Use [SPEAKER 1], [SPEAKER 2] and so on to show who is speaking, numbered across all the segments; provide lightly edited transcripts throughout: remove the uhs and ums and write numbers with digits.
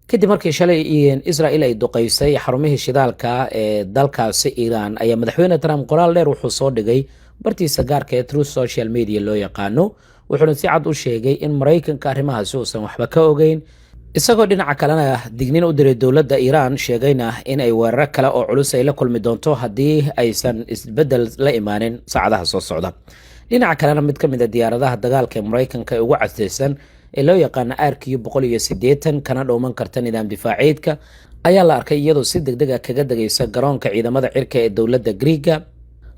[SPEAKER 1] kadib markii shalay Israel ay duqeysay xarumihii shidaalka ee dalkaasi Iran ayaa madaxweyne Trump qoraal dheer wuxuu soo dhigay bartiisa gaarka ee Truth Social Media loo yaqaano wuxuuna si cad u sheegay in Mareykanka arrimahaasi uusan waxba ka ogeyn isagoo dhinaca kalena digniin u diray dowladda Iran sheegayna in ay weerar kale oo culus ay la kulmi doonto haddii aysan isbedel la imaanin saacadaha soo socda. dhinaca kalena mid ka mid ah diyaaradaha dagaalka ee Mareykanka ee ugu casaysan ee loo yaqaan RQ-180 kana dhooman karta nidaam difaaceedka ayaa la arkay iyadoo si degdeg ah kaga dagaysa garoonka ciidamada cirka ee dowladda Greega.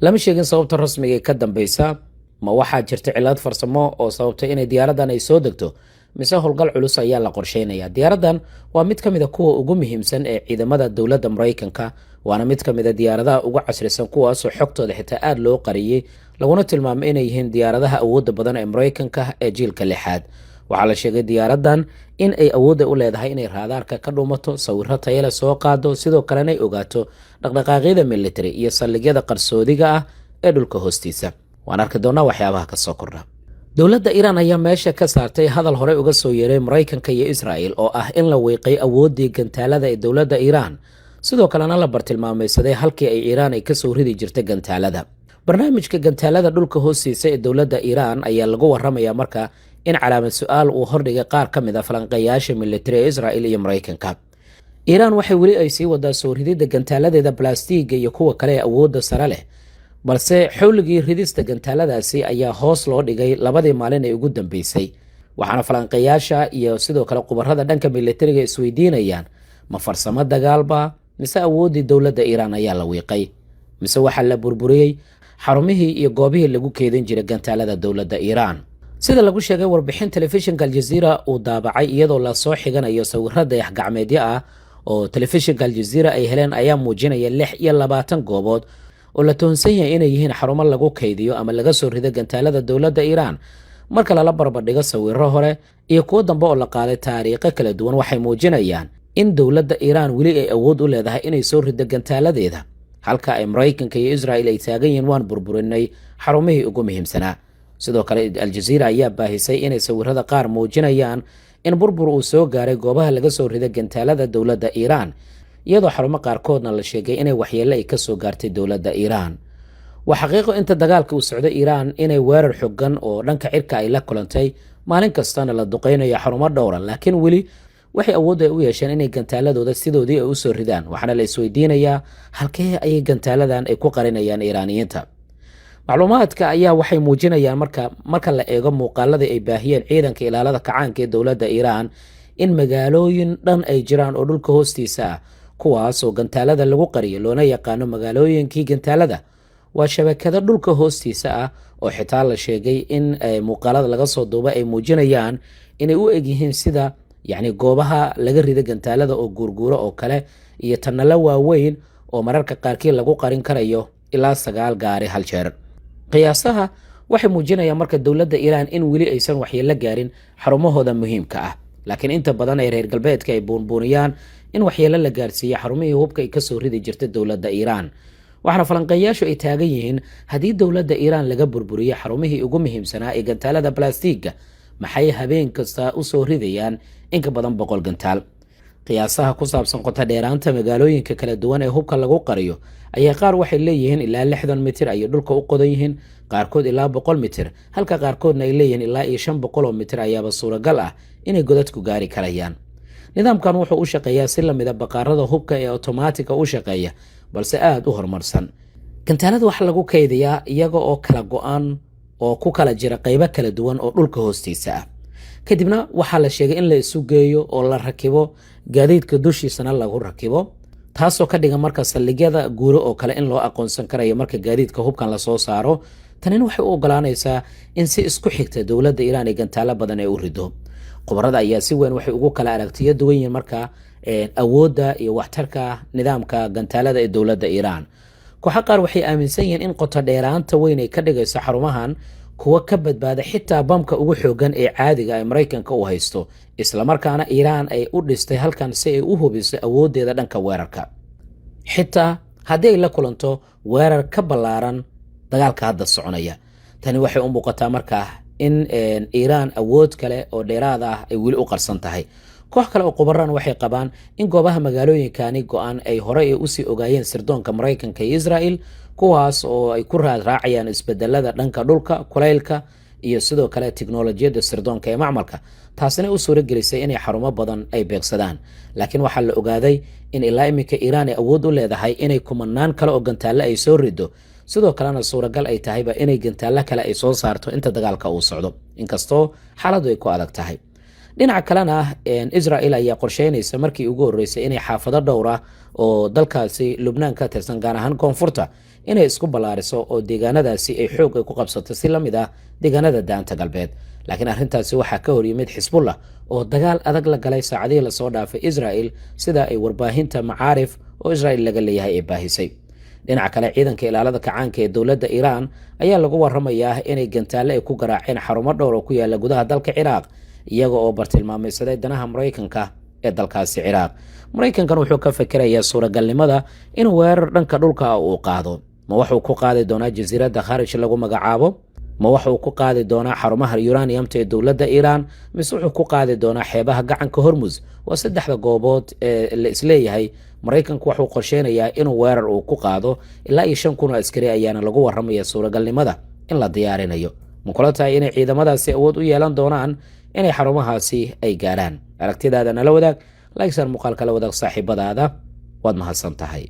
[SPEAKER 1] lama sheegin sababta rasmiga ee ka dambeysa, ma waxaa jirta cilad farsamo oo sababtay inay diyaaradan ay soo degto mise howlgal culus ayaa la qorsheynayaa. diyaaradan waa mid ka mid ah kuwa ugu muhiimsan ee ciidamada dowladda Mareykanka, waana mid ka mid ah diyaaradaha ugu casrisan kuwaasoo xogtooda xitaa aad loo qariyay laguna tilmaamay inay yihiin diyaaradaha awoodda badan ee Mareykanka ee jiilka 6aad. waxaa la sheegay diyaaradan in ay awoodda u leedahay inay raadaarka ka dhuumato, sawirro tayo leh soo qaado, sidoo kalena ay ogaato dhaqdhaqaaqyada military iyo saldhigyada qarsoodiga ah ee dhulka hoostiisa. waan arki doonaa waxyaabaha ka soo kordha. dowladda Iran ayaa meesha ka saartay hadal horey uga soo yeeray Mareykanka iyo Israel oo ah in la wiiqay awooddii gantaalada ee dowladda Iran, sidoo kalena la bartilmaamaysaday halkii ay Iran ay ka soo ridi jirtay gantaalada. barnaamijka gantaalada dhulka hoostiisa ee dowladda Iran ayaa lagu warramayaa marka in calaamad su'aal uu hordhigay qaar ka mid ah falanqeeyaasha military ee Israel iyo Mareykanka. Iran waxay weli ay sii wadaa soo ridida gantaaladeeda balastiga iyo kuwa kale ee awoodda sare leh, balse xawligii ridista gantaaladaasi ayaa hoos loo dhigay labadii maalin ee ugu dambeysay. waxaana falanqeeyaasha iyo sidoo kale khubarada dhanka militariga isweydiinayaan, ma farsamo dagaalba mise awooddii dowladda Iran ayaa la wiiqay, mise waxaa la burburiyey xarumihii iyo goobihii lagu keedin jiray gantaalada dowladda Iran. sida lagu sheegay warbixin telefishinka Al Jazeera uu daabacay iyadoo la soo xiganayo sawirro dayax gacmeedyo ah oo telefishinka Al Jazeera ay heleen ayaa muujinaya 26 goobood oo la toonsan yahay inay yihiin xarumo lagu kaydiyo ama laga soo rido gantaalada dowladda Iran. marka lala barbardhigo sawirro hore iyo kuwo dambe oo la qaaday taariikho kala duwan, waxay muujinayaan in dowladda Iran weli ay awood u leedahay inay soo rido gantaaladeeda, halka ay Mareykanka iyo Israel ay taagan yihiin waan burburinay xarumihii ugu muhiimsanaa. sidoo kale Al Jazeera ayaa baahisay inay sawirrada qaar muujinayaan in burbur uu soo gaaray goobaha laga soo rido gantaalada dowladda Iran, iyadoo xarumo qaarkoodna la sheegay inay waxyeello ay ka soo gaartay dowladda Iran. waa xaqiiqo inta dagaalka uu socdo Iran inay weerar xooggan oo dhanka cirka ay la kulantay, maalin kastana la duqeynayo xarumo dhowra, laakiin weli waxay awood u yeesheen inay gantaaladooda sidoodii ay u soo ridaan. waxaana la isweydiinayaa halkee ayay gantaaladan ay ku qarinayaan Iiraaniyiinta. macluumaadka ayaa waxay muujinayaan marka la eego muuqaaladii ay baahiyeen ciidanka ilaalada kacaanka ee dowladda Iran in magaalooyin dhan ay jiraan oo dhulka hoostiisa ah, kuwaas oo gantaalada lagu qariyo loona yaqaano magaalooyinkii gantaalada. waa shabakado dhulka hoostiisa ah oo xitaa la sheegay in muuqaalada laga soo duuba ay muujinayaan inay u egyihiin sida goobaha laga rida gantaalada oo guurguuro oo kale iyo tanalo waaweyn oo mararka qaarkii lagu qarin karayo ilaa 9 gaari hal jeer. qiyaasaha waxay muujinayaan marka dowladda Iran in weli aysan waxyeello gaarin xarumahooda muhiimka ah, laakiin inta badan ay reer galbeedka ay buunbuuniyaan in waxyeello la gaarsiiyo xarumihii hubka ay ka soo ridi jirtay dowladda Iran. waxaana falanqeeyaashu ay taagan yihiin haddii dowladda Iran laga burburiyo xarumihii ugu muhiimsanaa ee gantaalada balastiga, maxay habeen kasta u soo ridayaan in ka badan 100 gantaal. qiyaasaha ku saabsan qoto dheeraanta magaalooyinka kala duwan ee hubka lagu qariyo ayaa qaar waxay leeyihiin ilaa 60 mitir ay dhulka u qodan yihiin, qaarkood ilaa 100 mitir, halka qaarkoodna ay leeyihiin ilaa 500 mitir ayaaba suuragal ah inay godadku gaari karayaan. nidaamkan wuxuu u shaqeeyaa si lamid ah baqaarada hubka ee otomaatika u shaqeeya, balse aad u horumarsan. gantaalada waxa lagu kaydiyaa iyaga oo kala go'an oo ku kala jira qaybo kala duwan oo dhulka hoostiisa ah. kadibna waxaa la sheegay in la isu geeyo oo la rakibo gaadiidka dushiisana lagu rakibo, taasoo ka dhigan marka saldhigyada guuro oo kale in loo aqoonsan karayo marka gaadiidka hubkan la soo saaro. tanina waxay u ogolaanaysaa in si isku xigta dowladda Iran ay gantaalo badan ay u rido. khubarada ayaa si weyn waxay ugu kala aragtiyo duwan yihiin marka awoodda iyo waxtarka nidaamka gantaalada ee dowladda Iran. kooxo qaar waxay aaminsan yihiin in qoto dheeraanta weyn ay ka dhigayso xarumahan kuwa ka badbaada xitaa bamka ugu xoogan ee caadiga ay Mareykanka u haysto, isla markaana Iran ay u dhistay halkan si ay u hubiso awooddeeda dhanka weerarka, xitaa haddii ay la kulanto weerar ka ballaaran dagaalka hadda soconaya. tani waxay u muuqataa markaa in Iran awood kale oo dheeraad ah ay weli u qarsan tahay. koox kale oo qubaraan waxay qabaan in goobaha magaalooyinkani go-aan ay horey usii ogaayeen sirdoonka Maraykanka iyo Israel, kuwaas oo ay ku raacayaan isbedelada dhanka dhulka, kulaylka iyo sidoo kale tiknoolajiyadda sirdoonka ee macmalka. taasina u suuragelisay inay xarumo badan ay beegsadaan. laakiin waxaa la ogaaday in ilaa iminka Iiraan ay awood u leedahay inay kumanaan kale oo gantaale ay soo rido, sidoo kalena suuragal ay tahayba inay gantaale kale ay soo saarto inta dagaalka uu socdo, inkastoo xaaladu ay ku adag tahay. dhinaca kalena Israel ayaa qorsheynaysa markii ugu horeysay inay xaafado dhowr ah oo dalkaasi Lubnaan ka tirsan, gaar ahaan koonfurta, inay isku ballaariso oo deegaanadaasi ay xoog ku qabsato si la mid ah deegaanada daanta galbeed. laakiin arrintaasi waxaa ka hor yimid Xisbullah oo dagaal adag la galay saacadihii lasoo dhaafay Israel, sida ay warbaahinta Macaarif oo Israel laga leeyahay ay baahisay. dhinaca kale, ciidanka ilaalada kacaanka ee dowladda Iiraan ayaa lagu waramayaa inay gantaale ay ku garaaceen xarumo dhowr oo ku yaala gudaha dalka Ciraaq, iyaga oo bartilmaameedsaday danaha Maraykanka ee dalkaasi Ciraaq. Maraykankan wuxuu ka fikirayaa suuragalnimada in weerar dhanka dhulka uu qaado. ma wuxuu ku qaadi doonaa jasiiradda Kharij lagu magacaabo? ma wuxuu ku qaadi doonaa xarumaha uraniumta ee dowladda Iiraan? mise wuxuu ku qaadi doonaa xeebaha gacanka Hormuz? waa saddexda goobood ee la isleeyahay Maraykanku wuxuu qorsheynayaa inuu weerar uu ku qaado. ilaa 5,000 oo askari ayaana lagu waramaya suuragalnimada in la diyaarinayo. ma kula tahay inay ciidamadaasi awood u yeelan doonaan inay xarumahaasi ay gaaraan? aragtidaada nala wadaag, like sar muuqaalka la wadaag saaxiibadaada. waad mahadsan tahay.